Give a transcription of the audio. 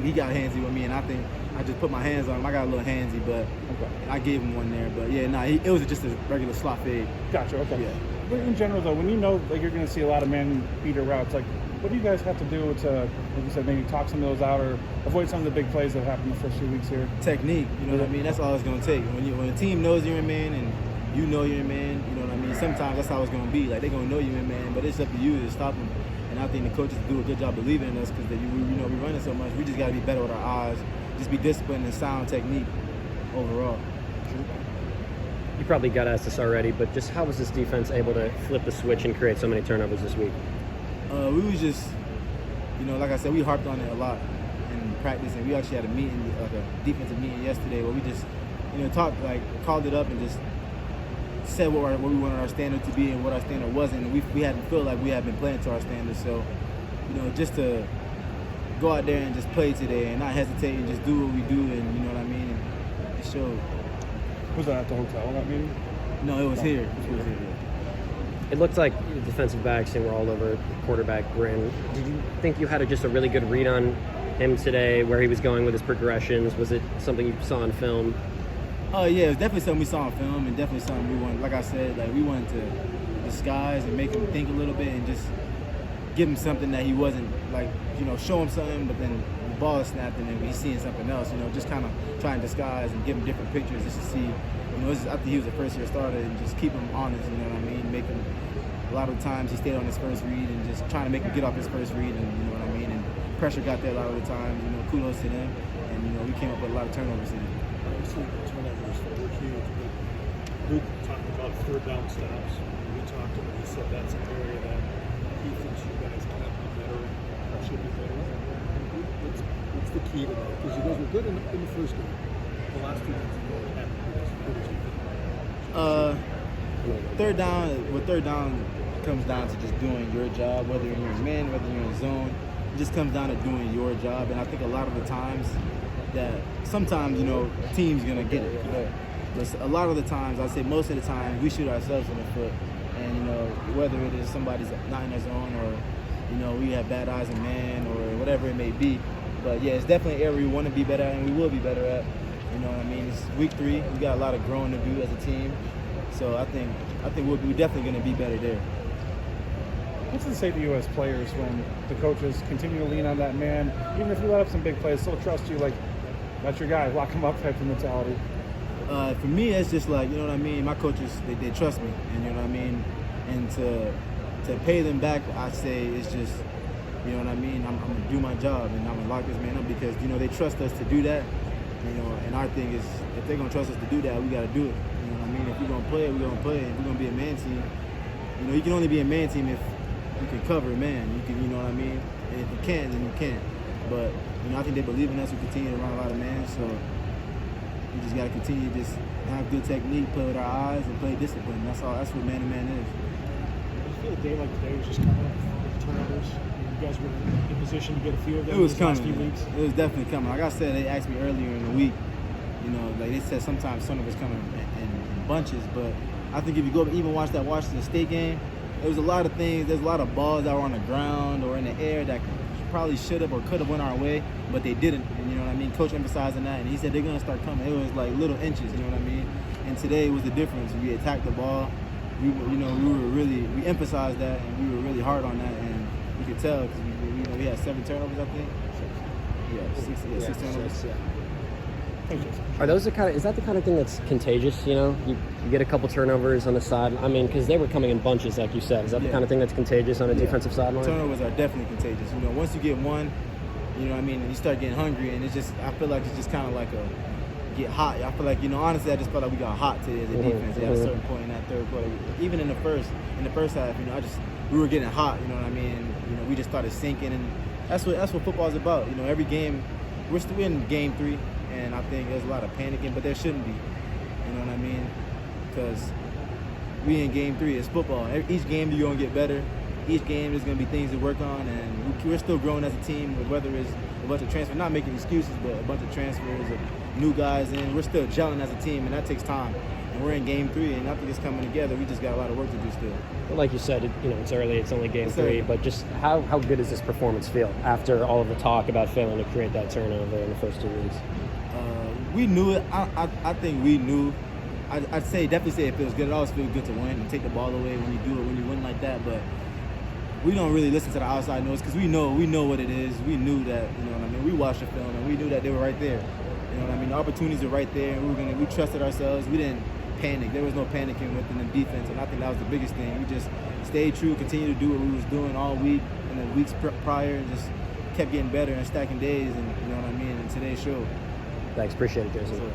He got handsy with me, and I think I just put my hands on him. I got a little handsy, but I gave him one there. But yeah, it was just a regular slot fade. Gotcha. Okay. Yeah. But in general, though, when you know like you're going to see a lot of man beater routes, like what do you guys have to do to, like you said, maybe talk some of those out or avoid some of the big plays that happened the first few weeks here? Technique, you know what I mean? That's all it's going to take. When a team knows you're a man and you know you're a man, you know what I mean? Sometimes that's how it's going to be. Like, they're going to know you're a man, but it's up to you to stop them. And I think the coaches do a good job believing in us because we run it so much. We just got to be better with our eyes, just be disciplined and sound technique overall. You probably got asked this already, but just how was this defense able to flip the switch and create so many turnovers this week? We was just, like I said, we harped on it a lot in practice, and we actually had a meeting, like a defensive meeting yesterday, where we just, called it up and just said what we wanted our standard to be and what our standard wasn't. And we hadn't felt like we had been playing to our standards. So, just to go out there and just play today and not hesitate and just do what we do, and you know what I mean. And it showed. Was that at the hotel, that meeting? No, it was here. It was here. It looked like the defensive backs were all over quarterback Grin. Did you think you had just a really good read on him today, where he was going with his progressions? Was it something you saw on film? Oh yeah, it was definitely something we saw on film, and definitely something we wanted. Like I said, we wanted to disguise and make him think a little bit, and just give him something that he wasn't show him something, but then the ball is snapped and then he's seeing something else. Just kind of try and disguise and give him different pictures just to see. After he was a first-year starter, and just keep him honest. You know what I mean? Make him. A lot of times he stayed on his first read and just trying to make him get off his first read, and you know what I mean. And pressure got there a lot of the time. Kudos to them, and we came up with a lot of turnovers today. Turnovers were huge. Luke talked about third down stops. We talked to him. He said that's an area that he thinks you guys can be better or should be better. What's the key to that? Because you guys were good in the first game. The last two games you haven't been Third down comes down to just doing your job, whether you're in man, whether you're in zone. It just comes down to doing your job. And I think a lot of the times that sometimes, team's going to get it. But a lot of the times, I'd say most of the time, we shoot ourselves in the foot. And, whether it is somebody's not in their zone or, we have bad eyes in man or whatever it may be. But, yeah, it's definitely an area we want to be better at and we will be better at. You know what I mean? It's week 3. We got a lot of growing to do as a team. So I think we're definitely going to be better there. What's it say to you as players when the coaches continue to lean on that man, even if you let up some big plays, still trust you, like, that's your guy, lock him up type of mentality? For me, it's just like, you know what I mean, my coaches, they trust me, and you know what I mean? And to pay them back, I say it's just, you know what I mean, I'm going to do my job, and I'm going to lock this man up because, they trust us to do that. And our thing is, if they're going to trust us to do that, we got to do it. You know what I mean? If we're going to play it, we're going to play it. If we're going to be a man team, you can only be a man team if you can cover a man. You can, you know what I mean? And if you can't, then you can't. But, I think they believe in us. We continue to run a lot of man, so we just got to continue to just have good technique, play with our eyes, and play discipline. That's all. That's what man-to-man is. I feel a day like today was just coming up with turnovers. You guys were in position to get a few of them. It was these last coming. few weeks. It was definitely coming. Like I said, they asked me earlier in the week. They said sometimes turnovers come in bunches, but I think if you go even watch that Washington State game, there was a lot of things. There's a lot of balls that were on the ground or in the air that probably should have or could have went our way, but they didn't. And you know what I mean? Coach emphasizing that, and he said they're gonna start coming. It was like little inches. You know what I mean? And today was the difference. We attacked the ball. We emphasized that, and we were really hard on that, and you could tell because we had 7 turnovers, I think. Yeah, 6 turnovers. Is that the kind of thing that's contagious? You get a couple turnovers on the side. I mean, because they were coming in bunches, like you said. Is that the kind of thing that's contagious on a defensive sideline? Turnovers are definitely contagious. Once you get one, you know what I mean, and you start getting hungry, and I feel like it's just kind of like get hot. I feel like, honestly, I just felt like we got hot today as a defense at a certain point in that third quarter. Even in the first half, we were getting hot. You know what I mean? And, we just started sinking, and that's what football's about. Every game, we're still in game 3. And I think there's a lot of panicking, but there shouldn't be. You know what I mean? Because we in game 3. It's football. Each game you're going to get better. each game there's going to be things to work on, and we're still growing as a team. Whether it's a bunch of transfers, not making excuses, but a bunch of transfers of new guys in, we're still gelling as a team, and that takes time. And we're in game 3, and I think it's coming together. We just got a lot of work to do still. Well, like you said, it's early. It's only game It's 3, early. but just how good does this performance feel after all of the talk about failing to create that turnover in the first 2 weeks? We knew it. I think we knew. Definitely say it feels good. It always feels good to win and take the ball away when you do it, when you win like that. But we don't really listen to the outside noise because we know what it is. We knew that, we watched the film and we knew that they were right there. The opportunities are right there, and we trusted ourselves. We didn't panic. There was no panicking within the defense, and I think that was the biggest thing. We just stayed true, continued to do what we was doing all week and the weeks prior, and just kept getting better and stacking days, and and today's show. Thanks. Appreciate it, Jason.